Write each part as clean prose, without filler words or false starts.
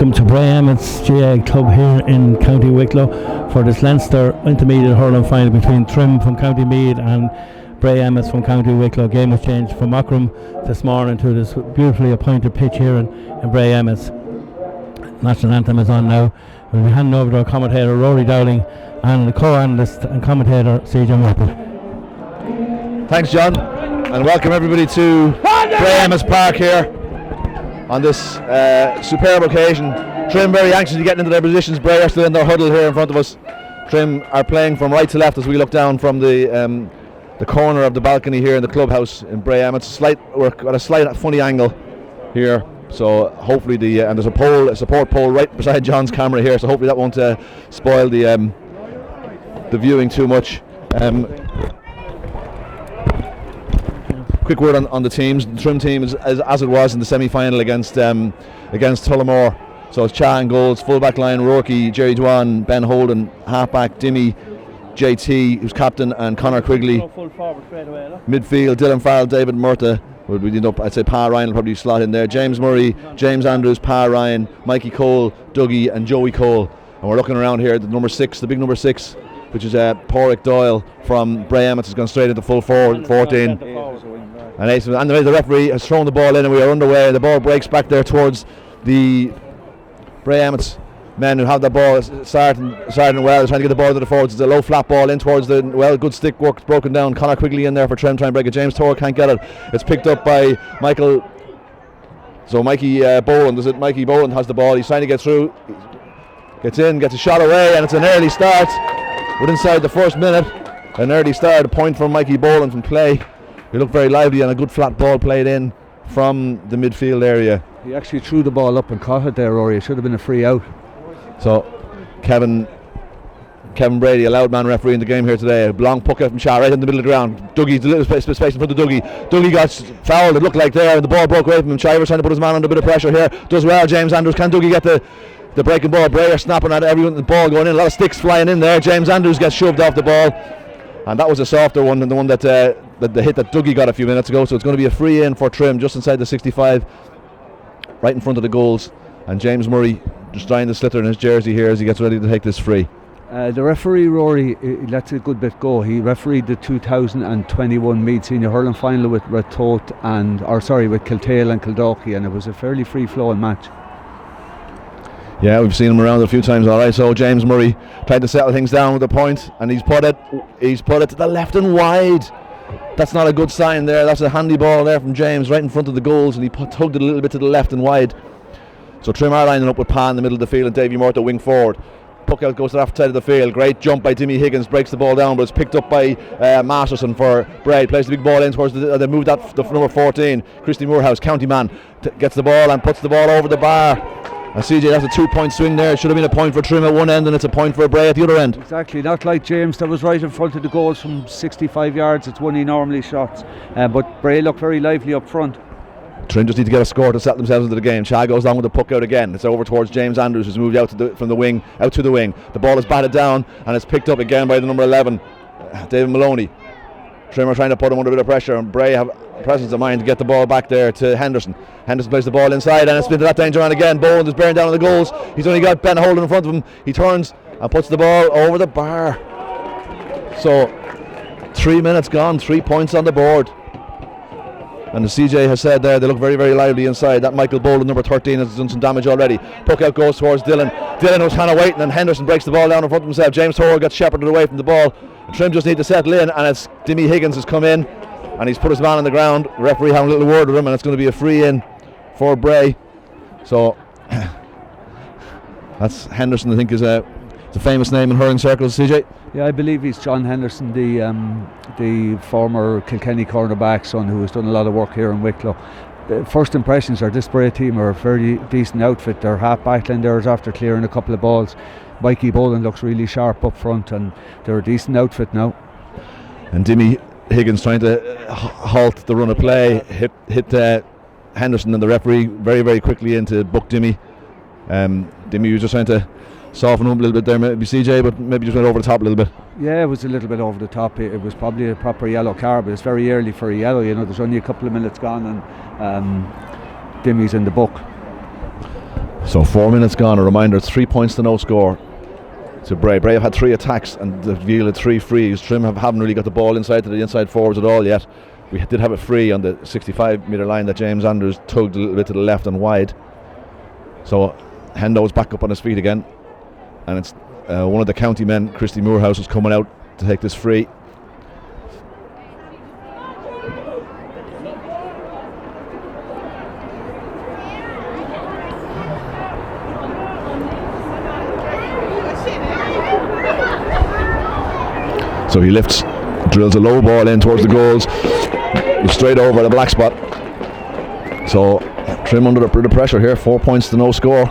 Welcome to Bray Emmett's GA Club here in County Wicklow for this Leinster Intermediate Hurling Final between Trim from County Meath and Bray Emmett's from County Wicklow. Game was changed from Mockram this morning to this beautifully appointed pitch here in Bray Emmett's. National Anthem is on now. We'll be handing over to our commentator Rory Dowling and the co-analyst and commentator CJ Murphy. Thanks, John, and welcome everybody to Bray Emmett's Park here on this superb occasion. Trim very anxious to get into their positions. Bray are still in their huddle here in front of us. Trim are playing from right to left as we look down from the corner of the balcony here in the clubhouse in Bray Emmett's. We're at a slight funny angle here, so hopefully and there's a support pole right beside John's camera here, so hopefully that won't spoil the viewing too much. Quick word on the teams. The Trim team is as it was in the semi-final against Tullamore. So it's Cha and goals, full-back line, Rourke, Jerry Dwan, Ben Holden, half-back, Dimmy, JT, who's captain, and Conor Quigley. Midfield, Dylan Farrell, David Murtagh. I'd say Pa Ryan will probably slot in there. James Murray, James Andrews, Pa Ryan, Mikey Cole, Dougie, and Joey Cole. And we're looking around here at the big number 6, which is Porrick Doyle from Bray Emmett's, has gone straight into full forward, 14. And the referee has thrown the ball in, and we are underway. The ball breaks back there towards the Bray Emmett's men who have the ball starting well, trying to get the ball to the forwards. It's a low flat ball in towards good stick work, broken down. Conor Quigley in there for Trim, trying to break it. James Torr can't get it. It's picked up by Michael. So Mikey Boland. Mikey Boland has the ball. He's trying to get through. Gets in, gets a shot away, and it's an early start. We're inside the first minute. An early start, a point from Mikey Boland from play. He looked very lively, and a good flat ball played in from the midfield area. He actually threw the ball up and caught it there, Rory. It should have been a free out. So Kevin Brady, a loud man referee in the game here today. A long puck out from Shah right in the middle of the ground. Dougie's a little space in front of Dougie. Dougie got fouled, it looked like there, and the ball broke away from him. Shivers trying to put his man under a bit of pressure here. Does well, James Andrews. Can Dougie get the breaking ball? Bray are snapping at everyone, the ball going in. A lot of sticks flying in there. James Andrews gets shoved off the ball. And that was a softer one than the one that the hit that Dougie got a few minutes ago. So it's going to be a free in for Trim just inside the 65, right in front of the goals. And James Murray just trying to slither in his jersey here as he gets ready to take this free. The referee, Rory, he lets a good bit go. He refereed the 2021 Meath Senior Hurling Final with Kiltale and Kildalkey, and it was a fairly free-flowing match. Yeah, we've seen him around a few times, all right. So James Murray tried to settle things down with a point, and he's put it to the left and wide. That's not a good sign there. That's a handy ball there from James right in front of the goals, and he tugged it a little bit to the left and wide. So Trim are lining up with Pa in the middle of the field and Davy Murtagh wing forward. Puck out goes to the left side of the field. Great jump by Dimmy Higgins, breaks the ball down, but it's picked up by Masterson for Bray. Plays the big ball in towards they moved that the number 14, Christy Moorhouse, county man, gets the ball and puts the ball over the bar. And CJ, that's a 2-point swing there. It should have been a point for Trim at one end, and it's a point for Bray at the other end. Exactly, not like James that was right in front of the goals from 65 yards. It's one he normally shots, but Bray looked very lively up front. Trim just need to get a score to settle themselves into the game. Shah goes down with the puck out again. It's over towards James Andrews, who's moved out from the wing out to the wing. The ball is batted down and it's picked up again by the number 11, David Maloney. Trim are trying to put him under a bit of pressure, and Bray have presence of mind to get the ball back there to Henderson. Henderson plays the ball inside, and it's been to that danger man again. Bowen is bearing down on the goals. He's only got Ben Holden in front of him. He turns and puts the ball over the bar. So 3 minutes gone, 3 points on the board. And as CJ has said there, they look very, very lively inside. That Michael Boland, number 13, has done some damage already. Puck out goes towards Dylan. Dylan was kind of waiting, and Henderson breaks the ball down in front of himself. James Torr gets shepherded away from the ball. Trim just need to settle in, and it's Dimmy Higgins has come in, and he's put his man on the ground. The referee having a little word with him, and it's going to be a free in for Bray. So that's Henderson, I think, is a famous name in hurling circles, CJ. Yeah, I believe he's John Henderson, the former Kilkenny cornerback son who has done a lot of work here in Wicklow. The first impressions are this Bray team are a fairly decent outfit. Their half backline there is after clearing a couple of balls. Mikey Boland looks really sharp up front, and they're a decent outfit now. And Dimmy Higgins trying to halt the run of play, hit Henderson, and the referee very, very quickly in to book Dimmy. Dimmy was just trying to soften him up a little bit there, maybe CJ, but maybe just went over the top a little bit. Yeah, it was a little bit over the top. It was probably a proper yellow card, but it's very early for a yellow. You know, there's only a couple of minutes gone, and Dimmy's in the book. So 4 minutes gone. A reminder, it's 3 points to no score to Bray. Bray have had 3 attacks and they've yielded 3 frees. Trim haven't really got the ball inside to the inside forwards at all yet. We did have a free on the 65-metre line that James Andrews tugged a little bit to the left and wide. So Hendo's back up on his feet again, and it's one of the county men, Christy Moorhouse, who's coming out to take this free. So he lifts, drills a low ball in towards the goals, straight over the black spot. So Trim under the pressure here, 4 points to no score.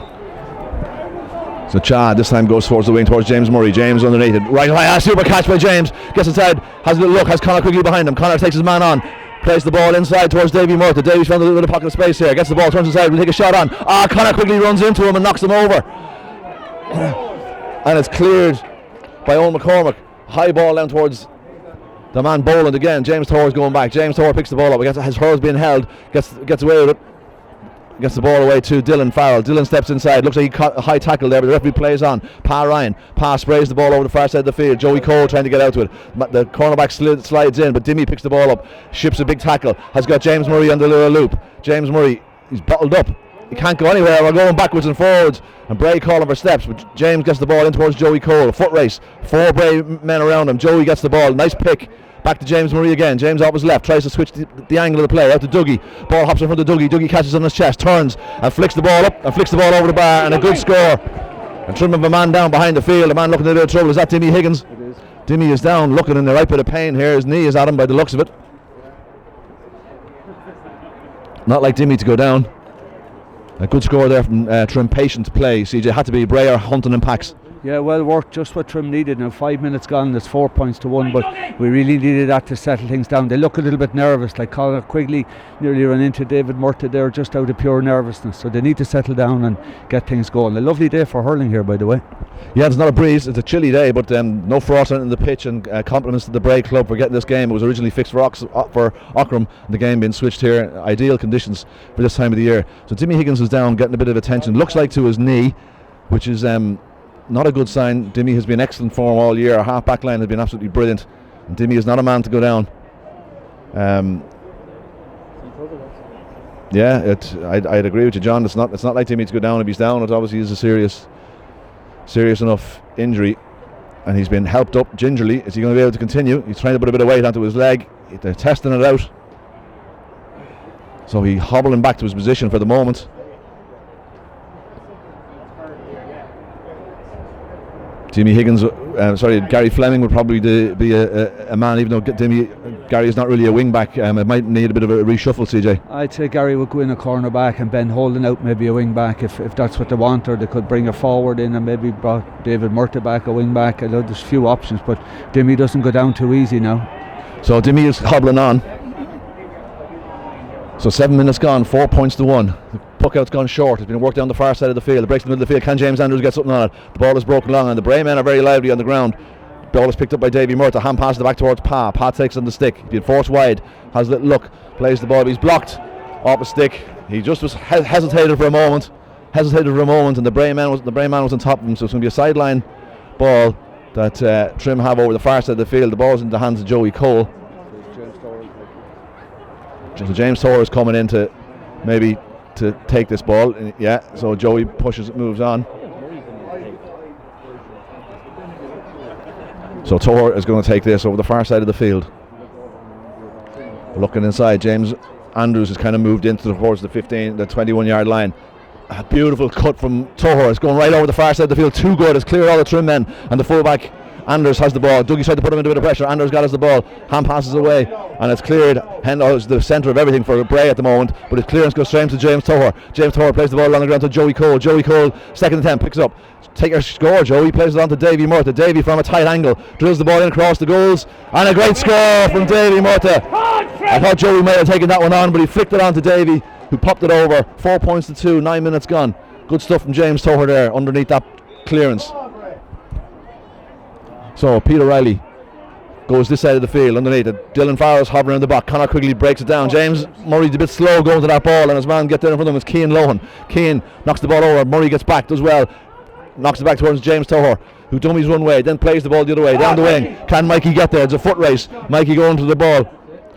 So Chad this time goes towards the wing, towards James Murray. James underneath it, right high, super catch by James. Gets inside, has a little look, has Conor Quigley behind him. Conor takes his man on, plays the ball inside towards Davy Murtha. Davy's found a little bit of pocket of space here, gets the ball, turns inside, will take a shot on. Conor Quigley runs into him and knocks him over. And it's cleared by Owen McCormick. High ball down towards the man Boland again. James Torr's going back. James Torr picks the ball up. His hurl's being held. Gets away with it. Gets the ball away to Dylan Farrell. Dylan steps inside. Looks like he caught a high tackle there, but the referee plays on. Pa Ryan. Pa sprays the ball over the far side of the field. Joey Cole trying to get out to it. The cornerback slides in, but Dimmy picks the ball up. Ships a big tackle. Has got James Murray on the little loop. James Murray, he's bottled up. He can't go anywhere. We're going backwards and forwards. And Bray calling for steps, but James gets the ball in towards Joey Cole. A foot race. 4 Bray men around him. Joey gets the ball. Nice pick. Back to James Murray again. James off his left. Tries to switch the angle of the play. Out to Dougie. Ball hops in front of Dougie. Dougie catches on his chest. Turns and flicks the ball up. And flicks the ball over the bar. And a good score. And Trim have a man down behind the field. A man looking in a bit of trouble. Is that Dimmy Higgins? It is. Dimmy is down, looking in the right bit of pain here. His knee is at him by the looks of it. Not like Dimmy to go down. A good score there from Trim. Patient play. CJ, had to be Bray or hunting in packs. Yeah, well worked, just what Trim needed. Now 5 minutes gone, there's 4 points to 1, but we really needed that to settle things down. They look a little bit nervous, like Conor Quigley nearly ran into David Murtha there just out of pure nervousness, so they need to settle down and get things going. A lovely day for hurling here, by the way. Yeah, there's not a breeze, it's a chilly day, but no frost in the pitch, and compliments to the Bray club for getting this game. It was originally fixed for Ockram, the game being switched here. Ideal conditions for this time of the year. So Dimmy Higgins is down, getting a bit of attention, looks like to his knee, which is not a good sign. Dimmy has been excellent form all year. Our half back line has been absolutely brilliant, and Dimmy is not a man to go down. Yeah, I'd agree with you, John. It's not like Dimmy to go down if he's down. It obviously is a serious enough injury, and he's been helped up gingerly. Is he going to be able to continue? He's trying to put a bit of weight onto his leg. They're testing it out, so he's hobbling back to his position for the moment. Jimmy Higgins, Gary Fleming would probably be a man, even though Gary is not really a wing back. It might need a bit of a reshuffle, CJ. I'd say Gary would go in a corner back and Ben Holden out maybe a wing back if that's what they want, or they could bring a forward in and maybe brought David Murtha back, a wing back. I know there's a few options, but Dimmy doesn't go down too easy now. So Dimmy is hobbling on. So 7 minutes gone, 4 points to 1. The puck out's gone short. It's been worked down the far side of the field. It breaks in the middle of the field. Can James Andrews get something on it? The ball is broken long, and the Bray men are very lively on the ground. The ball is picked up by Davy Murtha. Hand passes it back towards Pa. Pa takes on the stick. He's been forced wide. Has a little look. Plays the ball. He's blocked off a stick. He just was hesitated for a moment. And the Bray man was on top of him. So it's going to be a sideline ball that Trim have over the far side of the field. The ball's in the hands of Joey Cole. So James Torr is coming in to maybe to take this ball. Yeah, so Joey pushes it, moves on. So Torr is going to take this over the far side of the field. Looking inside, James Andrews has kind of moved into towards the 21-yard line. A beautiful cut from Torr. It's going right over the far side of the field. Too good. It's cleared all the Trim men, and the fullback Anders has the ball. Dougie's tried to put him into a bit of pressure. Anders got us the ball. Hand passes away, and it's cleared. Hendo is the centre of everything for Bray at the moment, but his clearance goes straight to James Torr. James Torr plays the ball along the ground to Joey Cole. Joey Cole, second attempt, picks up. Take your score, Joey. Plays it on to Davy Murtha. Davy from a tight angle drills the ball in across the goals, and a great score from Davy Murtha. I thought Joey might have taken that one on, but he flicked it on to Davy, who popped it over. 4 points to 2. 9 minutes gone. Good stuff from James Torr there underneath that clearance. So Peter Riley goes this side of the field underneath it. Dylan Farrell's hovering in the back. Conor Quigley breaks it down. James Murray's a bit slow going to that ball, and his man gets there in front of him. It's Cian Lohan. Cian knocks the ball over. Murray gets back, does well. Knocks it back towards James Toher, who dummies one way, then plays the ball the other way, down the wing. Can Mikey get there? It's a foot race. Mikey going to the ball.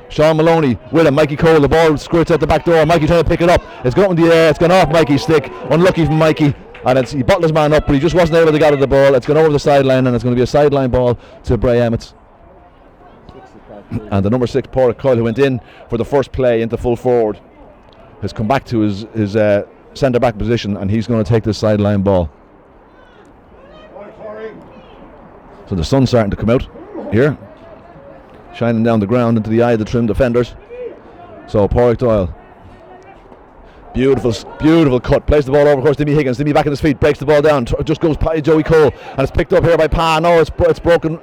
Sean Maloney with him. Mikey Cole, the ball squirts out the back door. Mikey trying to pick it up. It's going in the air. It's gone off Mikey's stick. Unlucky from Mikey. And he bottled his man up, but he just wasn't able to get at the ball. It's gone over the sideline, and it's going to be a sideline ball to Bray Emmets. And the number 6 Pádraig Coyle, who went in for the first play into full forward, has come back to his centre back position, and he's going to take this sideline ball. So the sun's starting to come out here, shining down the ground into the eye of the Trim defenders. So Pádraig Doyle, beautiful cut, plays the ball over, of course, Dimmy Higgins. Dimmy back on his feet, breaks the ball down, just goes by Joey Cole, and it's picked up here by Pa. No, it's broken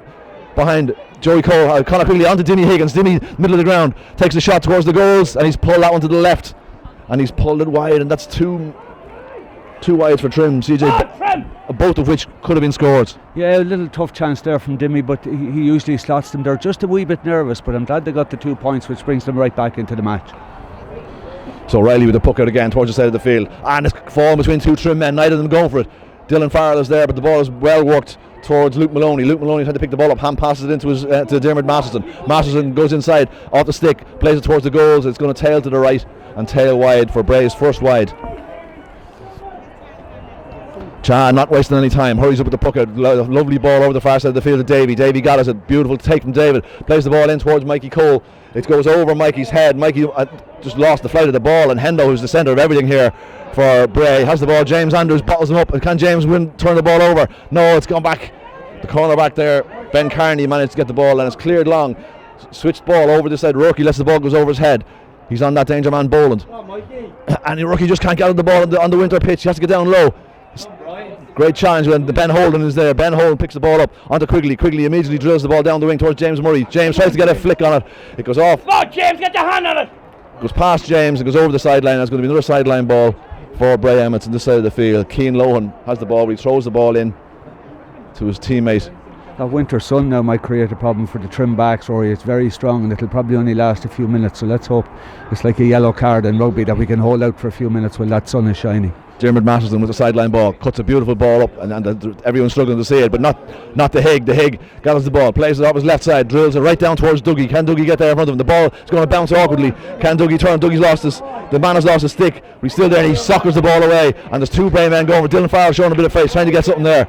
behind Joey Cole. Conor Quigley onto Dimmy Higgins. Dimmy, middle of the ground, takes a shot towards the goals, and he's pulled that one to the left, and he's pulled it wide, and that's two wides for Trim, CJ, both of which could have been scored. Yeah, a little tough chance there from Dimmy, but he usually slots them. They're just a wee bit nervous, but I'm glad they got the 2 points, which brings them right back into the match. So Riley with the puck out again towards the side of the field, and it's fallen between 2 Trim men, neither of them going for it. Dylan Farrell is there, but the ball is well worked towards Luke Maloney. Luke Maloney had to pick the ball up, hand passes it into his to Dermot Masterson. Masterson goes inside, off the stick, plays it towards the goals. It's going to tail to the right and tail wide for Bray's first wide. Cha not wasting any time, hurries up with the puck out. Lovely ball over the far side of the field to Davy. Davy got us, a beautiful take from David. Plays the ball in towards Mikey Cole. It goes over Mikey's head. Mikey just lost the flight of the ball, and Hendo, who's the centre of everything here for Bray, has the ball. James Andrews bottles him up. Can James turn the ball over? No, it's gone back. The corner back there, Ben Carney managed to get the ball, and it's cleared long. Switched ball over this side. Rourke lets the ball goes over his head. He's on that danger man Boland. And Rourke just can't get on the ball on the winter pitch. He has to get down low. Great challenge when the Ben Holden is there. Ben Holden picks the ball up onto Quigley. Quigley immediately drills the ball down the wing towards James Murray. James tries to get a flick on it. It goes off. Oh, James, get your hand on it! Goes past James. It goes over the sideline. There's going to be another sideline ball for Bray Emmets on this side of the field. Cian Lohan has the ball. He throws the ball in to his teammate. That winter sun now might create a problem for the Trim backs, Rory. It's very strong, and it'll probably only last a few minutes, so let's hope it's like a yellow card in rugby, that we can hold out for a few minutes while that sun is shining. Dermot Masterson with the sideline ball, cuts a beautiful ball up, and everyone's struggling to see it, but not the Hig. The Hig gathers the ball, plays it off his left side, drills it right down towards Dougie. Can Dougie get there in front of him? The ball is going to bounce awkwardly. Can Dougie turn? The man has lost his stick, but he's still there, and he soccers the ball away, and there's 2 Bray men going for Dylan Farrell, showing a bit of face, trying to get something there.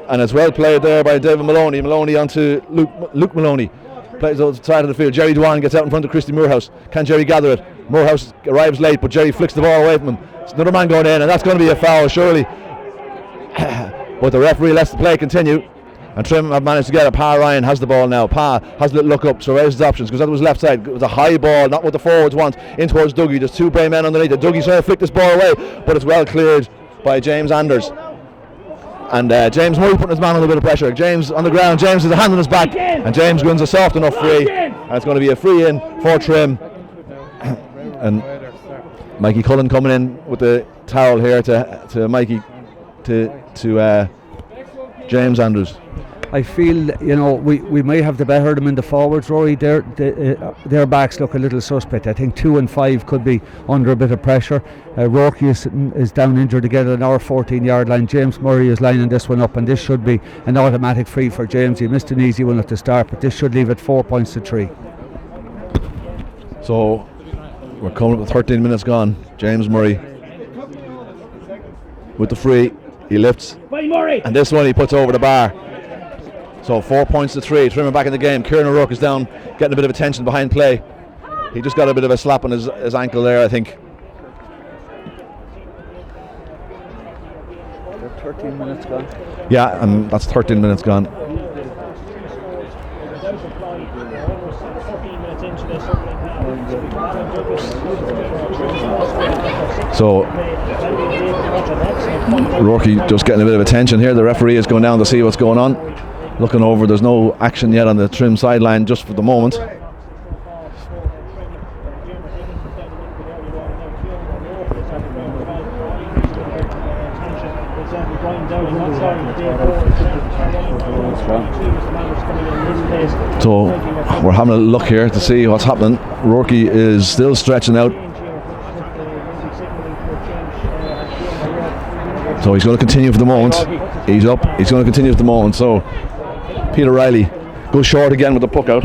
And it's well played there by David Maloney. Maloney onto Luke Maloney. Plays on the side of the field. Jerry Dwan gets out in front of Christy Moorhouse. Can Jerry gather it? Moorhouse arrives late, but Jerry flicks the ball away from him. It's another man going in, and that's going to be a foul, surely. But the referee lets the play continue, and Trim have managed to get it. Pa Ryan has the ball now. Pa has a little look up, surveys his options, because that was left side. It was a high ball, not what the forwards want, in towards Dougie. There's 2 Bray men underneath it. Dougie's trying to flick this ball away, but it's well cleared by James Anders. And James Murray putting his man under a bit of pressure. James on the ground. James has a hand on his back, and James wins a soft enough free, and it's going to be a free in for Trim. And Mikey Cullen coming in with the towel here to Mikey to James Andrews. I feel, we may have the better of them in the forwards, Rory. Their backs look a little suspect. I think 2 and 5 could be under a bit of pressure. Rourke is down injured again on our 14-yard line. James Murray is lining this one up, and this should be an automatic free for James. He missed an easy one at the start, but this should leave it 4 points to 3. So we're coming up with 13 minutes gone. James Murray with the free. He lifts, and this one he puts over the bar. So 4 points to 3. Trim back in the game. Kieran O'Rourke is down, getting a bit of attention behind play. He just got a bit of a slap on his ankle there, I think. 13 minutes gone. Yeah, and that's 13 minutes gone. So Rourke just getting a bit of attention here. The referee is going down to see what's going on. Looking over, there's no action yet on the Trim sideline just for the moment. So we're having a look here to see what's happening. Rourke is still stretching out. So he's going to continue for the moment. He's up. He's going to continue for the moment. So Peter Riley goes short again with the puck out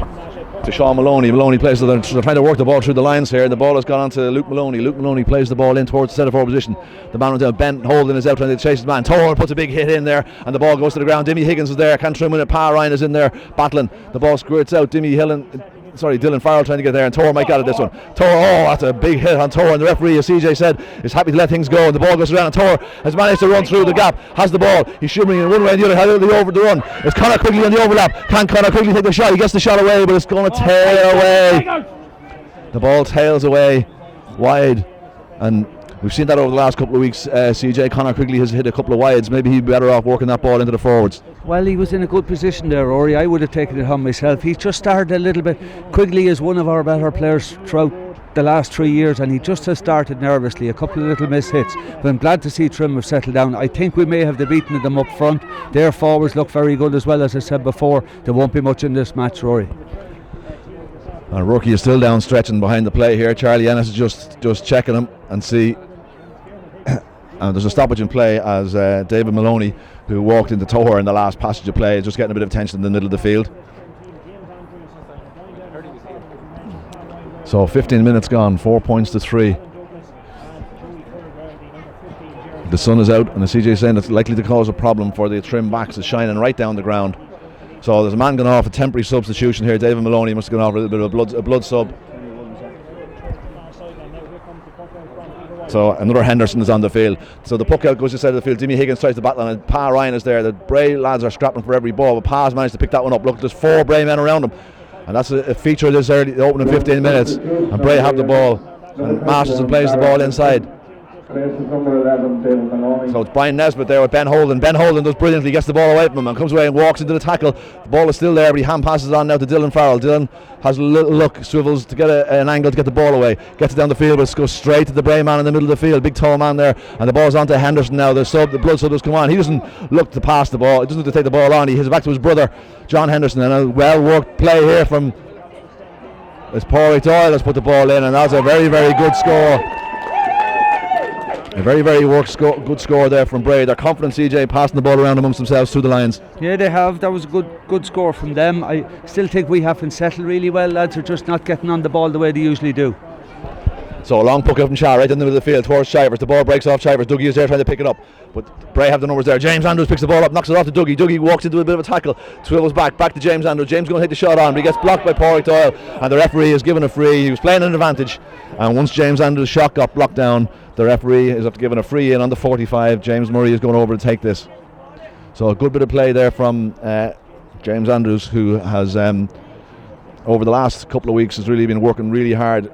to Sean Maloney. Maloney plays they're trying to work the ball through the lines here. The ball has gone on to Luke Maloney. Luke Maloney plays the ball in towards the centre forward position. The man was down. Ben Holden is out trying to chase the man. Torr puts a big hit in there and the ball goes to the ground. Dimmy Higgins is there. Can't trim with it. Pa Ryan is in there battling. The ball squirts out. Dylan Farrell trying to get there, and Torr might get it this one. Torr, that's a big hit on Torr, and the referee, as CJ said, is happy to let things go, and the ball goes around, and Torr has managed to run through the gap, has the ball, he's shivering in one way and the other, has the over the run. It's Conor Quigley on the overlap. Can Conor Quigley take the shot? He gets the shot away, but it's going to tail away. The ball tails away wide, and we've seen that over the last couple of weeks. CJ, Conor Quigley has hit a couple of wides. Maybe he'd be better off working that ball into the forwards. Well, he was in a good position there, Rory. I would have taken it home myself. He just started a little bit. Quigley is one of our better players throughout the last 3 years, and he just has started nervously, a couple of little miss hits. But I'm glad to see Trim have settled down. I think we may have the beating of them up front. Their forwards look very good as well. As I said before, there won't be much in this match, Rory. And Rourke is still down stretching behind the play here. Charlie Ennis is just checking him and see. And there's a stoppage in play as David Maloney, who walked into Torr in the last passage of play, is just getting a bit of attention in the middle of the field. So 15 minutes gone, 4 points to 3. The sun is out, and the CJ is saying it's likely to cause a problem for the Trim backs. It's shining right down the ground. So there's a man going off, a temporary substitution here. David Maloney must have gone off a little bit of a blood sub. So another Henderson is on the field. So the puck out goes inside of the field. Jimmy Higgins tries to battle on it. Pa Ryan is there. The Bray lads are scrapping for every ball, but Pa's managed to pick that one up. Look, there's 4 Bray men around him, and that's a feature of this early, the opening 15 minutes. And Bray have the ball, and Masterson plays the ball inside. So it's Brian Nesbitt there with Ben Holden. Ben Holden does brilliantly, gets the ball away from him and comes away and walks into the tackle. The ball is still there, but he hand passes on now to Dylan Farrell. Dylan has a little look, swivels to get an angle to get the ball away, gets it down the field, but it goes straight to the Bray man in the middle of the field, big tall man there, and the ball's on to Henderson now. The blood sub does come on. He doesn't look to pass the ball, he doesn't look to take the ball on. He hits it back to his brother John Henderson, and a well worked play here from Pádraig Doyle has put the ball in, and that's a very, very good score. A very, very good score there from Bray. They're confident, CJ, passing the ball around amongst themselves through the lines. Yeah, they have. That was a good score from them. I still think we haven't settled really well. Lads are just not getting on the ball the way they usually do. So a long puck out from Shah right in the middle of the field towards Shivers. The ball breaks off Shivers. Dougie is there trying to pick it up, but Bray have the numbers there. James Andrews picks the ball up, knocks it off to Dougie. Dougie walks into a bit of a tackle, swivels back to James Andrews. James going to take the shot on, but he gets blocked by Pádraig Doyle, and the referee is given a free. He was playing an advantage, and once James Andrews' shot got blocked down, the referee is after giving a free in on the 45. James Murray is going over to take this. So a good bit of play there from James Andrews, who has over the last couple of weeks has really been working really hard.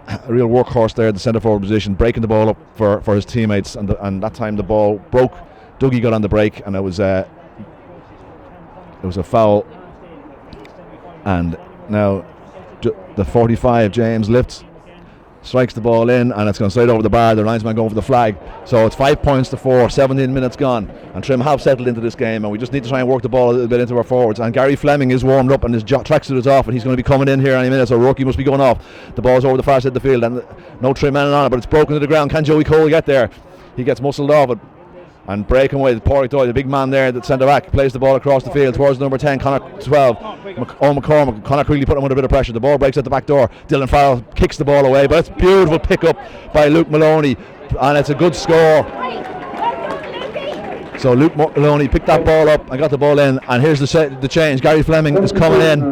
A real workhorse there at the centre forward position, breaking the ball up for his teammates, and that time the ball broke. Dougie got on the break, and it was a foul. And now the 45, James lifts, strikes the ball in, and it's going straight over the bar. The linesman going for the flag. So it's 5 points to 4, 17 minutes gone, and Trim have settled into this game, and we just need to try and work the ball a little bit into our forwards. And Gary Fleming is warmed up, and his tracksuit is off, and he's going to be coming in here any minute, so Rourke must be going off. The ball's over the far side of the field, and no Trim men on it, but it's broken to the ground. Can Joey Cole get there? He gets muscled off it, and breaking away. Pádraig Doyle, the big man there, the centre back, plays the ball across the field towards number 10, Conor 12, McCormick. Conor Quigley put him under a bit of pressure. The ball breaks at the back door. Dylan Farrell kicks the ball away, but it's a beautiful pick up by Luke Maloney, and it's a good score. So Luke Maloney picked that ball up and got the ball in, and here's the change. Gary Fleming is coming in,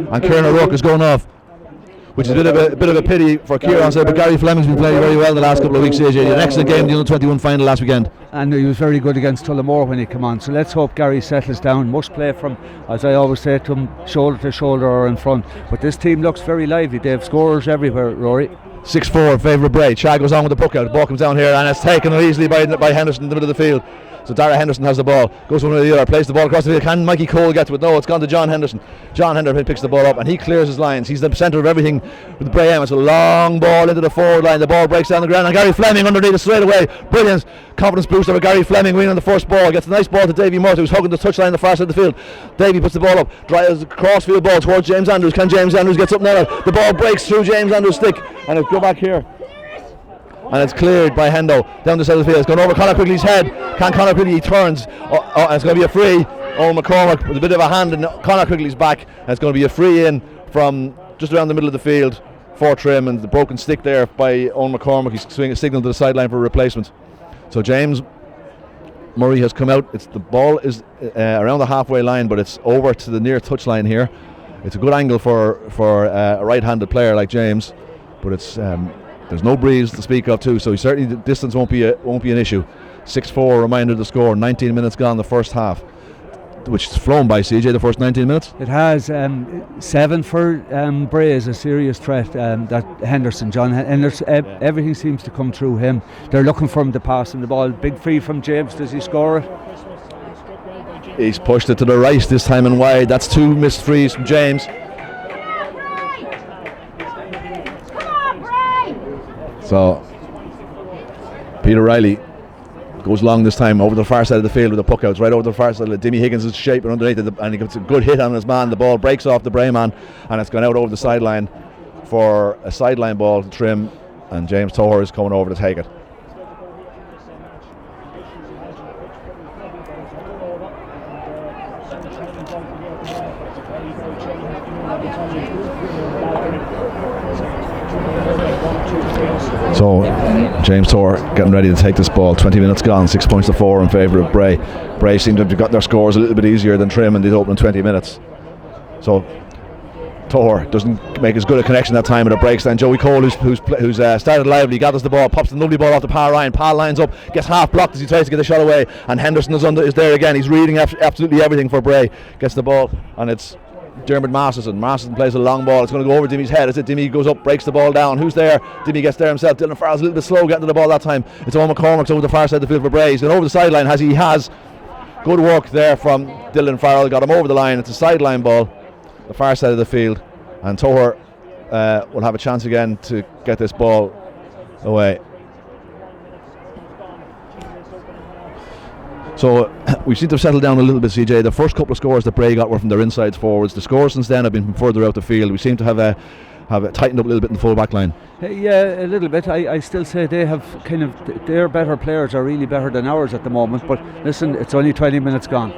and Kieran O'Rourke is going off, which is a bit of a pity for Kieran, but Gary Fleming's been playing very well the last couple of weeks. AJ, an excellent game in the Under-21 final last weekend, and he was very good against Tullamore when he came on. So let's hope Gary settles down. Must play from, as I always say to him, shoulder to shoulder or in front. But this team looks very lively. They have scorers everywhere, Rory. 6-4 in favour of Bray. Chad goes on with the puck out. The ball comes down here, and it's taken easily by Henderson in the middle of the field. So Dara Henderson has the ball, goes one way or the other, plays the ball across the field. Can Mikey Cole get to it? No, it's gone to John Henderson. John Henderson picks the ball up and he clears his lines. He's the centre of everything with Bray. It's a long ball into the forward line. The ball breaks down the ground and Gary Fleming underneath it straight away. Brilliant confidence booster for Gary Fleming winning on the first ball. Gets a nice ball to Davy Murphy, who's hugging the touchline on the far side of the field. Davy puts the ball up, drives a crossfield ball towards James Andrews. Can James Andrews get something out of it? The ball breaks through James Andrews' stick and it'll go back here. And it's cleared by Hendo down the side of the field. It's gone over Conor Quigley's head. Can Conor Quigley? He turns. And it's going to be a free. Owen McCormack with a bit of a hand in Conor Quigley's back. And it's going to be a free in from just around the middle of the field for Trim. And the broken stick there by Owen McCormack. He's swinging a signal to the sideline for a replacement. So James Murray has come out. The ball is around the halfway line, but it's over to the near touchline here. It's a good angle for a right-handed player like James, but it's. There's no breeze to speak of too, so certainly the distance won't be an issue. 6-4, reminder of the score. 19 minutes gone the first half, which has flown by, CJ, the first 19 minutes. It has. 7 for Bray is a serious threat. That Henderson, John Henderson, everything seems to come through him. They're looking for him to pass him the ball. Big free from James. Does he score it? He's pushed it to the right this time and wide. That's 2 missed frees from James. So Peter Riley goes long this time over the far side of the field with the puck outs, right over the far side. Dimmy Higgins is shaping underneath it, and he gets a good hit on his man. The ball breaks off the Bray man, and it's gone out over the sideline for a sideline ball to Trim, and James Toher is coming over to take it. So James Toher getting ready to take this ball. 20 minutes gone, 6 points to 4 in favour of Bray. Bray seem to have got their scores a little bit easier than Trim in these opening 20 minutes. So Toher doesn't make as good a connection that time, and it breaks down. Joey Cole, who's started lively, gathers the ball, pops the lovely ball off the power line. Pal lines up, gets half blocked as he tries to get the shot away, and Henderson is there again. He's reading absolutely everything for Bray. Gets the ball, and it's Dermot Masterson. Masterson plays a long ball. It's going to go over Dimmy's head. As it Dimmy goes up, breaks the ball down. Who's there? Dimmy gets there himself. Dylan Farrell's a little bit slow getting to the ball that time. It's Owen McCormack's over the far side of the field for Bray. He's going over the sideline as he has. Good work there from Dylan Farrell. Got him over the line. It's a sideline ball, the far side of the field, and Toher will have a chance again to get this ball away. So we seem to have settled down a little bit, CJ. The first couple of scores that Bray got were from their inside forwards. The scores since then have been from further out the field. We seem to have tightened up a little bit in the full back line. Yeah, a little bit. I still say they have their better players are really better than ours at the moment. But listen, it's only 20 minutes gone.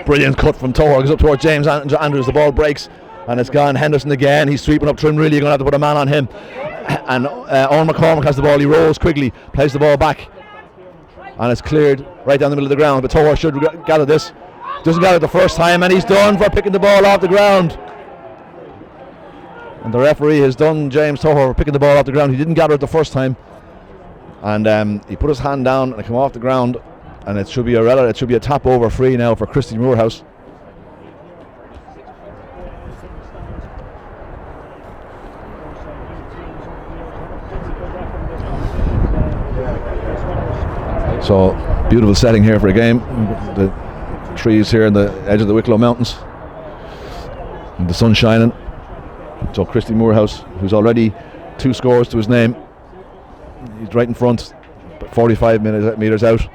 Brilliant cut from Toher. Goes up towards James Andrews. The ball breaks and it's gone. Henderson again. He's sweeping up Trim. Really, you're going to have to put a man on him. And Owen McCormack has the ball. He rolls quickly, plays the ball back, and it's cleared right down the middle of the ground. But Toher should gather this. Doesn't gather it the first time, and he's done for picking the ball off the ground. And the referee has done James Toher for picking the ball off the ground. He didn't gather it the first time, and he put his hand down and it came off the ground. And it should be a tap over free now for Christy Moorhouse. So beautiful setting here for a game. The trees here on the edge of the Wicklow Mountains, and the sun shining. So Christy Moorhouse, who's already 2 scores to his name, he's right in front, but 45 metres out.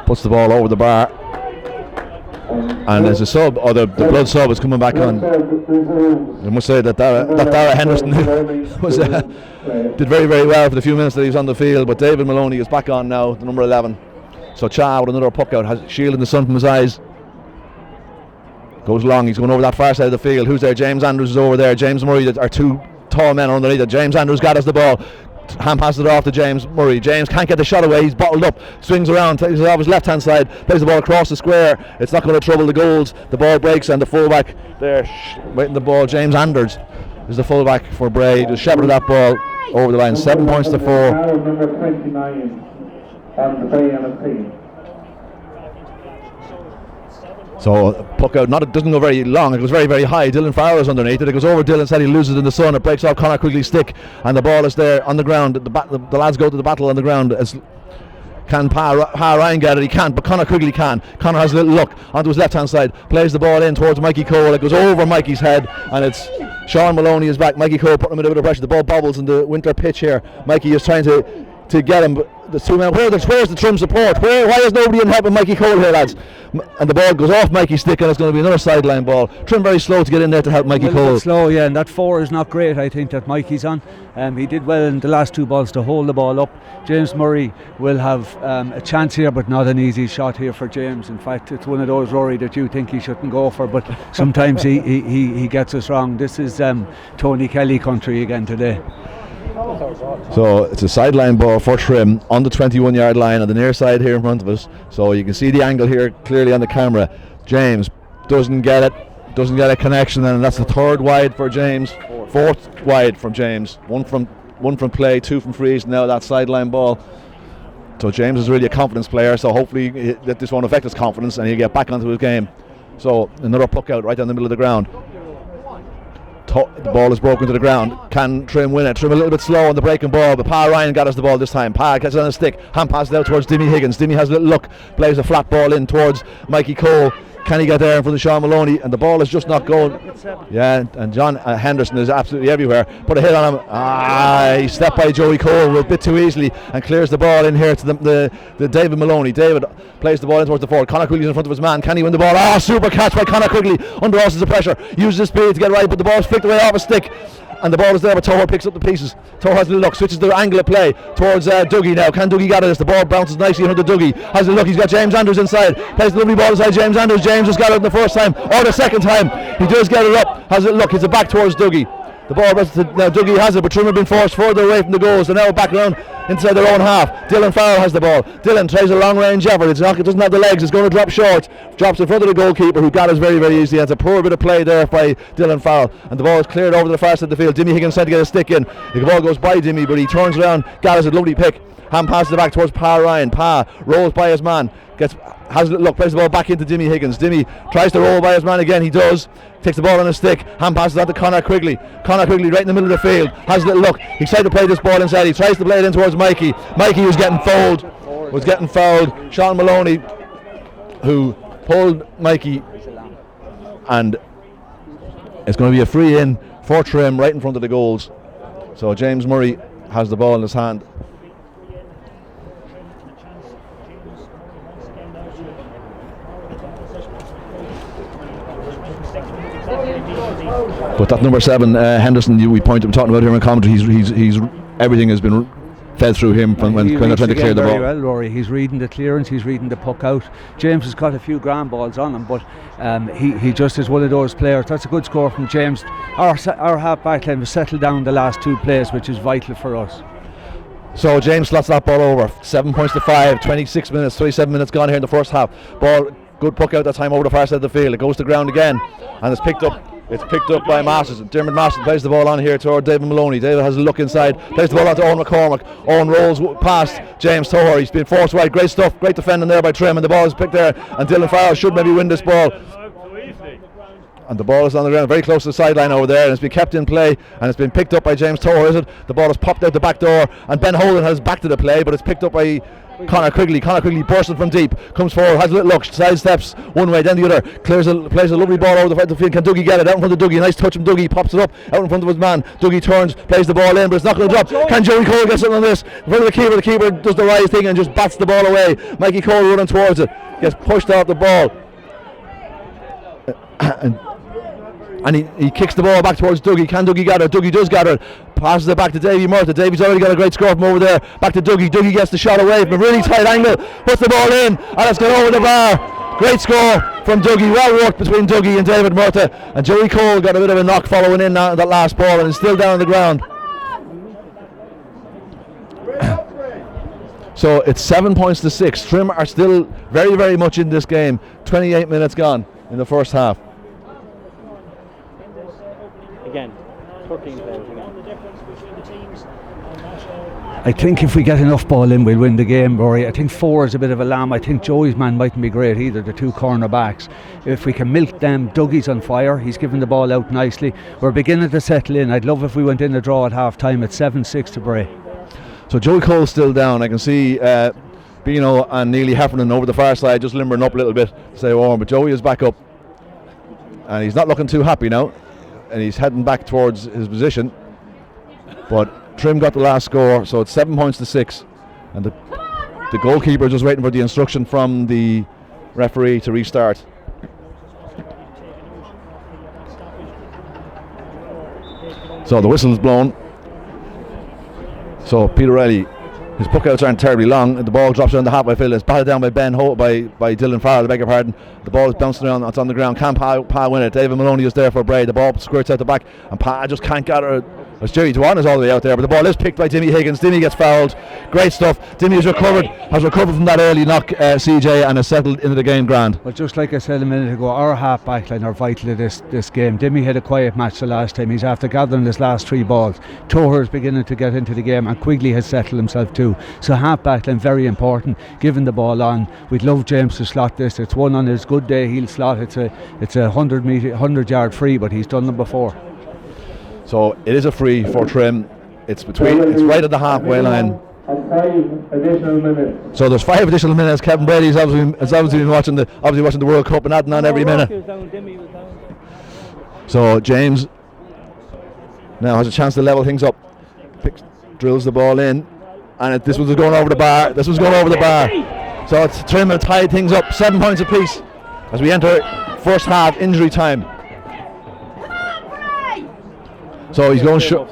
Puts the ball over the bar, and as a sub, or the blood sub is coming back on. I must say that Dara Henderson did very, very well for the few minutes that he was on the field, but David Maloney is back on now, the number 11. So Cha with another puck out, has shielding the sun from his eyes. Goes long, he's going over that far side of the field. Who's there? James Andrews is over there. James Murray, that are 2 tall men underneath it. James Andrews gathers the ball. Hand passes it off to James Murray. James can't get the shot away. He's bottled up. Swings around, takes it off his left hand side, plays the ball across the square. It's not going to trouble the goals. The ball breaks, and the fullback there waiting the ball. James Anders is the fullback for Bray. Just shepherded that ball over the line. 7 points to 4. Number 29 on the Bray team. So puck out, it doesn't go very long, it goes very, very high. Dylan Farrell is underneath it. It goes over Dylan's head, he loses it in the sun. It breaks off Conor Quigley's stick, and the ball is there on the ground. The lads go to the battle on the ground as Can Pa Ryan get it? He can't, but Conor Quigley can. Conor has a little look onto his left hand side, plays the ball in towards Mikey Cole. It goes over Mikey's head, and it's Sean Maloney is back. Mikey Cole putting him in a bit of pressure. The ball bobbles in the winter pitch here. Mikey is trying to get him, but the two men. Where's the Trim support? Why is nobody in helping Mikey Cole here, lads? And the ball goes off Mikey's stick, and it's going to be another sideline ball. Trim very slow to get in there to help Mikey Cole. Slow, yeah, and that 4 is not great. I think that Mikey's on. He did well in the last 2 balls to hold the ball up. James Murray will have a chance here, but not an easy shot here for James. In fact, it's one of those, Rory, that you think he shouldn't go for, but sometimes he gets us wrong. This is Tony Kelly country again today. So it's a sideline ball for Trim on the 21-yard line on the near side here in front of us. So you can see the angle here clearly on the camera. James doesn't get a connection, and that's the 3rd wide for James, 4th wide from James. One from play, 2 from freeze. Now that sideline ball. So James is really a confidence player. So hopefully that this won't affect his confidence, and he'll get back onto his game. So another puck out right down the middle of the ground. The ball is broken to the ground. Can Trim win it? Trim a little bit slow on the breaking ball, but Pa Ryan got us the ball this time. Pa gets it on a stick, hand passes out towards Dimmy Higgins. Dimmy has a little look, plays a flat ball in towards Mikey Cole. Can he get there in front of Sean Maloney? And the ball is just not going. Yeah, and John Henderson is absolutely everywhere. Put a hit on him. He stepped by Joey Cole a bit too easily and clears the ball in here to the David Maloney. David plays the ball in towards the forward. Conor Quigley's in front of his man. Can he win the ball? Super catch by Conor Quigley under all sorts of pressure. Uses his speed to get right, but the ball's flicked away off a stick. And the ball is there, but Toho picks up the pieces. Toho has a little look, switches the angle of play towards Dougie now. Can Dougie get it? The ball bounces nicely under Dougie. Has a look, he's got James Andrews inside. Plays the lovely ball inside James Andrews. James has got it the first time, or the second time. He does get it up. Has a look, it's a back towards Dougie. The ball rests to, now Dougie has it, but Trim have been forced further away from the goal, so now back around inside their own half. Dylan Farrell has the ball. Dylan tries a long range effort. It doesn't have the legs, it's going to drop short. Drops in front of the goalkeeper, who got us very, very easily. That's a poor bit of play there by Dylan Farrell. And the ball is cleared over to the far side of the field. Dimmy Higgins tried to get a stick in. The ball goes by Dimmy, but he turns around. Got us a lovely pick. Hand passes it back towards Pa Ryan. Pa rolls by his man. Has a look, plays the ball back into Dimmy Higgins. Dimmy tries to roll by his man again. He does. Takes the ball on a stick. Hand passes on to Conor Quigley. Conor Quigley right in the middle of the field. Has a little look. He's trying to play this ball inside. He tries to play it in towards Mikey. Mikey was getting fouled. Sean Maloney, who pulled Mikey, and it's going to be a free in for Trim right in front of the goals. So James Murray has the ball in his hand. But that number 7, Henderson, we're talking about here in commentary. He's everything has been fed through him when they're trying to clear the ball. Very well, Rory. He's reading the clearance. He's reading the puck out. James has got a few ground balls on him, but he just is one of those players. That's a good score from James. Our half back line has settled down the last 2 plays, which is vital for us. So James slots that ball over. 7 points to 5. 27 minutes gone here in the first half. Ball, good puck out that time over the far side of the field. It goes to ground again, and it's picked up. It's picked up by Masters. Dermot Masters plays the ball on here toward David Maloney. David has a look inside, plays the ball on to Owen McCormick. Owen rolls past James Toho. He's been forced wide. Great stuff, great defending there by Trim, and the ball is picked there, and Dylan Farrell should maybe win this ball. And the ball is on the ground, very close to the sideline over there, and it's been kept in play, and it's been picked up by James Toho, is it? The ball has popped out the back door, and Ben Holden has back to the play, but it's picked up by Conor Quigley. Conor Quigley bursting from deep, comes forward, has a little look, sidesteps one way, then the other, plays a lovely ball over the front of the field. Can Dougie get it? Out in front of Dougie, nice touch from Dougie, pops it up, out in front of his man. Dougie turns, plays the ball in, but it's not going to drop. Can Joey Cole get something on this? In front of the keeper does the right thing and just bats the ball away. Mikey Cole running towards it, gets pushed off the ball. And he kicks the ball back towards Dougie. Can Dougie get it? Dougie does get it. Passes it back to Davy Murtha. Davy's already got a great score from over there. Back to Dougie. Dougie gets the shot away from a really tight angle. Puts the ball in, and it's gone over the bar. Great score from Dougie. Well worked between Dougie and David Murtha. And Joey Cole got a bit of a knock following in that last ball, and is still down on the ground. So it's 7 points to 6. Trim are still very, very much in this game. 28 minutes gone in the first half. Again, 13 players again. I think if we get enough ball in, we'll win the game, Rory. I think 4 is a bit of a lamb. I think Joey's man mightn't be great either, the 2 cornerbacks. If we can milk them, Dougie's on fire. He's given the ball out nicely. We're beginning to settle in. I'd love if we went in a draw at half time at 7-6 to Bray. So Joey Cole's still down. I can see Bino and Neely Heffernan over the far side, just limbering up a little bit to stay warm. But Joey is back up, and he's not looking too happy now, and he's heading back towards his position. But Trim got the last score, so it's 7 points to 6, and the goalkeeper is just waiting for the instruction from the referee to restart. So the whistle is blown. So Peter Riley, his puck outs aren't terribly long, and the ball drops down the halfway field. It's batted down by by Dylan Farrell, I beg your pardon. The ball is bouncing around, it's on the ground. Can Pa win it? David Maloney is there for Bray. The ball squirts out the back, and Pa just can't gather it. As Jerry Dwan is all the way out there, but the ball is picked by Dimmy Higgins. Dimmy gets fouled. Great stuff. Dimmy has recovered from that early knock, CJ, and has settled into the game grand. Well, just like I said a minute ago, our half back line are vital to this game. Dimmy had a quiet match the last time. He's after gathering his last 3 balls. Toher's beginning to get into the game, and Quigley has settled himself too. So half back line very important. Giving the ball on. We'd love James to slot this. It's one on his good day. He'll slot. It's a 100-yard free, but he's done them before. So it is a free for Trim. It's right at the halfway line. 5 additional minutes. So there's 5 additional minutes. Kevin Brady's obviously been watching the World Cup and adding on every minute. So James now has a chance to level things up. Drills the ball in, and this was going over the bar. So it's Trim have tied things up, 7 points apiece as we enter first half injury time. So he's going short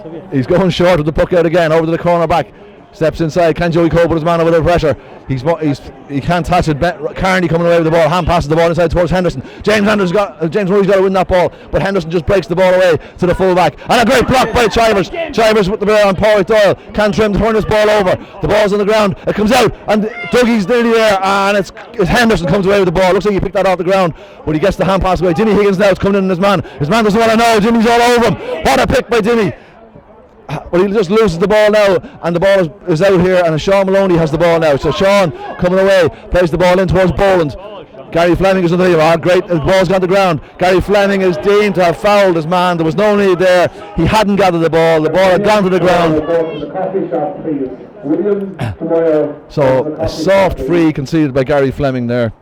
with the puck out again, over to the corner back. Steps inside. Can Joey Cole put his man under pressure? He can't touch it. Carney coming away with the ball. Hand passes the ball inside towards Henderson. James Murray's got to win that ball, but Henderson just breaks the ball away to the full back. And a great block by Chivers. Chivers with the ball on Paul Doyle. Can Trim turn this ball over. The ball's on the ground. It comes out, and Dougie's nearly there, and it's Henderson comes away with the ball. Looks like he picked that off the ground, but he gets the hand pass away. Jimmy Higgins now is coming in, and his man doesn't want to know. Jimmy's all over him. What a pick by Jimmy. But he just loses the ball now, and the ball is out here, and Sean Maloney has the ball now. So Sean coming away, plays the ball in towards Boland. Gary Fleming is on the lead. Great, the ball's gone to the ground. Gary Fleming is deemed to have fouled his man. There was no need there. He hadn't gathered the ball had gone to the ground. So a soft free conceded by Gary Fleming there.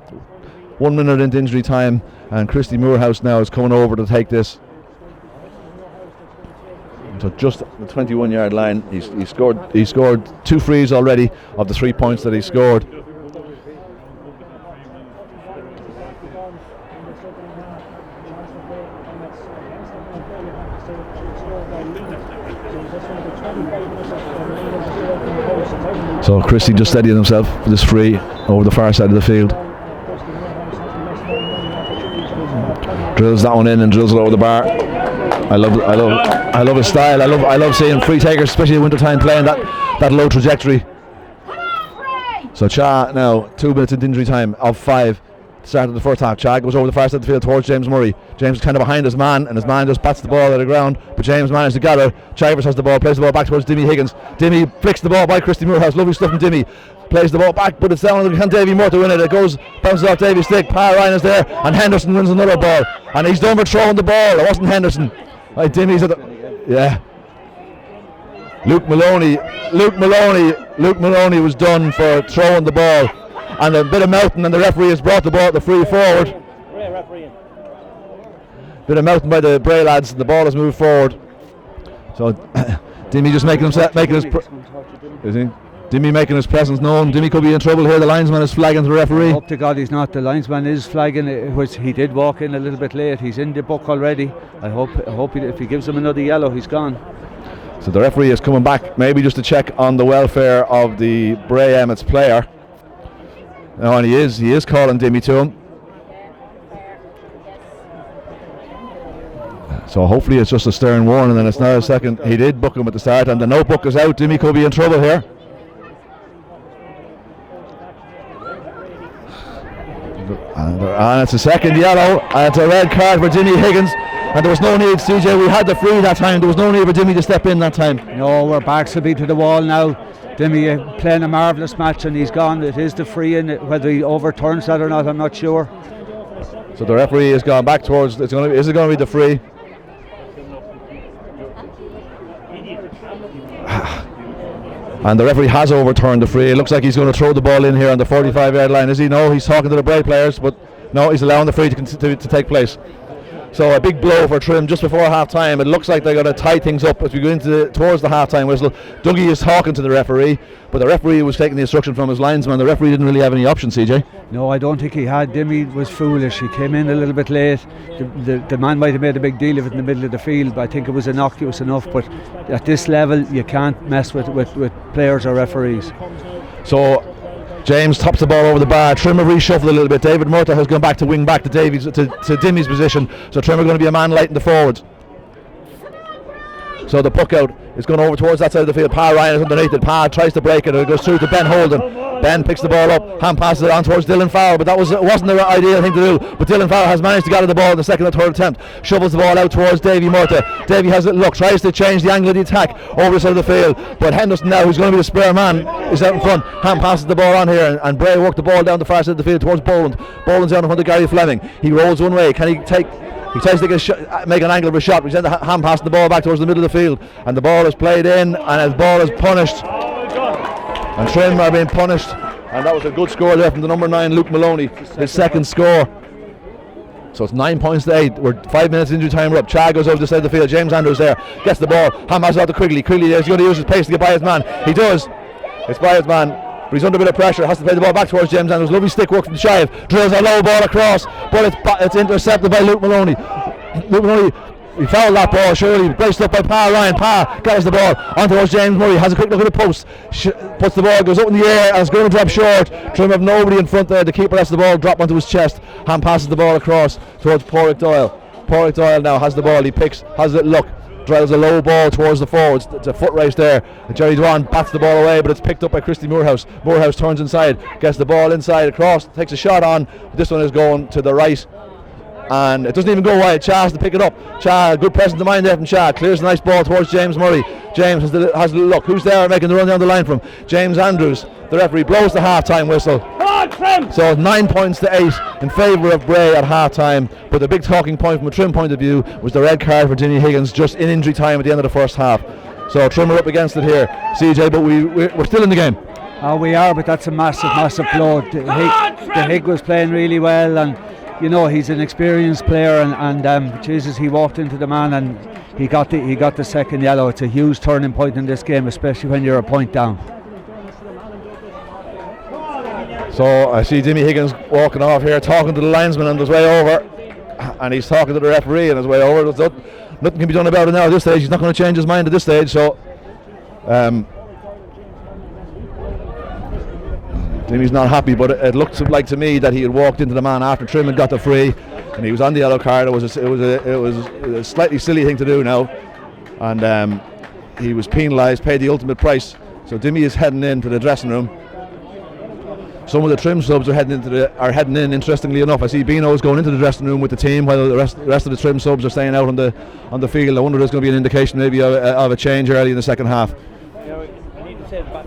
1 minute into injury time, and Christy Moorhouse now is coming over to take this. So just the 21-yard line, he scored 2 frees already of the 3 points that he scored. So Christie just steadying himself for this free over the far side of the field. Drills that one in and drills it over the bar. I love his style. I love seeing free takers, especially in winter time, playing that low trajectory. So Cha now 2 minutes into injury time of 5. Start of the first half. Cha goes over the far side of the field towards James Murray. James is kind of behind his man, and his man just bats the ball out of the ground, but James manages to gather. Chivers has the ball, plays the ball back towards Dimmy Higgins. Dimmy flicks the ball by Christy Moorhouse. Lovely stuff from Dimmy. Plays the ball back, but it's down to can Davy Moore to win it. It bounces off Davy's stick. Pa Ryan is there, and Henderson wins another ball, and he's done for throwing the ball. It wasn't Henderson. Dimmy's at the Luke Maloney was done for throwing the ball, and a bit of mouthing, and the referee has brought the free forward. Bit of mouthing by the Bray lads, and the ball has moved forward. So Dimmy just making his presence known. Dimmy could be in trouble here. The linesman is flagging to the referee. I hope to God he's not. The linesman is flagging, which he did walk in a little bit late. He's in the book already. I hope if he gives him another yellow, he's gone. So the referee is coming back, maybe just to check on the welfare of the Bray Emmets player. No, and he is calling Dimmy to him. So hopefully it's just a stern warning, and it's not a second. He did book him at the start, and the notebook is out. Dimmy could be in trouble here. And it's a second yellow, and it's a red card for Jimmy Higgins, and there was no need, CJ, we had the free that time, there was no need for Jimmy to step in that time. No, we're backs will be to the wall now. Jimmy playing a marvellous match, and he's gone. It is the free, and whether he overturns that or not, I'm not sure. So the referee has gone back towards, is it going to be the free? And the referee has overturned the free. It looks like he's going to throw the ball in here on the 45-yard line. Is he? No, he's talking to the Bray players, but no, he's allowing the free to take place. So a big blow for Trim just before half time. It looks like they're going to tie things up as we go towards the half time whistle. Dougie is talking to the referee, but the referee was taking the instruction from his linesman. The referee didn't really have any option, CJ. No, I don't think he had. Dimmy was foolish. He came in a little bit late. The man might have made a big deal of it in the middle of the field, but I think it was innocuous enough. But at this level, you can't mess with players or referees. So James tops the ball over the bar. Trim have reshuffled a little bit. David Murtagh has gone back to wing back to Dimmy's position. So Trim are going to be a man light in the forwards. So the puck out is going over towards that side of the field. Pa Ryan is underneath it. Pa tries to break it. It goes through to Ben Holden. Ben picks the ball up. Hand passes it on towards Dylan Farrell, but it wasn't the ideal thing to do. But Dylan Farrell has managed to get the ball in the second or third attempt. Shovels the ball out towards Davy Murtagh. Davy has a look, tries to change the angle of the attack over the side of the field. But Henderson now, who's going to be the spare man, is out in front. Hand passes the ball on here, and Bray worked the ball down the far side of the field towards Boland. Boland's down in front of Gary Fleming. He rolls one way. Can he take? He tries to take a shot, make an angle of a shot. He's hand passing the ball back towards the middle of the field, and the ball is played in, and his ball is punished. And Trim are being punished, and that was a good score there from the number 9 Luke Maloney, his second score. So it's 9 points to 8. We're 5 minutes into time. We're up. Chad goes over the side of the field. James Andrews there, gets the ball. Hand passes out to Quigley. Quigley is going to use his pace to get by his man. He does. It's by his man. But he's under a bit of pressure, has to play the ball back towards James Andrews. Lovely stick work from Shive, drills a low ball across, but it's intercepted by Luke Maloney. Luke Maloney, he fouled that ball, surely, braced up by Pa Ryan. Pa carries the ball on towards James Murray, has a quick look at the post, puts the ball, goes up in the air, and it's going to drop short. Trim have nobody in front there, the keeper lets the ball drop onto his chest. Hand passes the ball across towards Porrick Doyle. Porrick Doyle now has the ball, he picks, has a look, drives a low ball towards the forwards. It's a foot race there. Jerry Dwan bats the ball away, but it's picked up by Christy Moorhouse. Moorhouse turns inside, gets the ball inside across, takes a shot on. This one is going to the right, and it doesn't even go wide. Cha has to pick it up. Cha, good presence of mind there from Cha. Clears a nice ball towards James Murray. James has a look. Who's there making the run down the line from? James Andrews. The referee blows the half-time whistle. So 9 points to 8 in favour of Bray at half-time. But the big talking point from a Trim point of view was the red card for Ginny Higgins just in injury time at the end of the first half. So Trim are up against it here, CJ, but we're still in the game. We are, but that's a massive blow. The Hig was playing really well, and you know he's an experienced player, and Jesus, he walked into the man and he got the second yellow. It's a huge turning point in this game, especially when you're a point down. So I see Jimmy Higgins walking off here, talking to the linesman on his way over, and he's talking to the referee on his way over. Nothing can be done about it now at this stage. He's not going to change his mind at this stage. So Jimmy's not happy, but it looked like to me that he had walked into the man after Trim had got the free, and he was on the yellow card. It was a slightly silly thing to do now, and he was penalised, paid the ultimate price. So Jimmy is heading into the dressing room. Some of the Trim subs are heading in. Interestingly enough, I see Bino is going into the dressing room with the team, while the rest of the Trim subs are staying out on the field. I wonder if there's going to be an indication maybe of a change early in the second half. I need to say the back.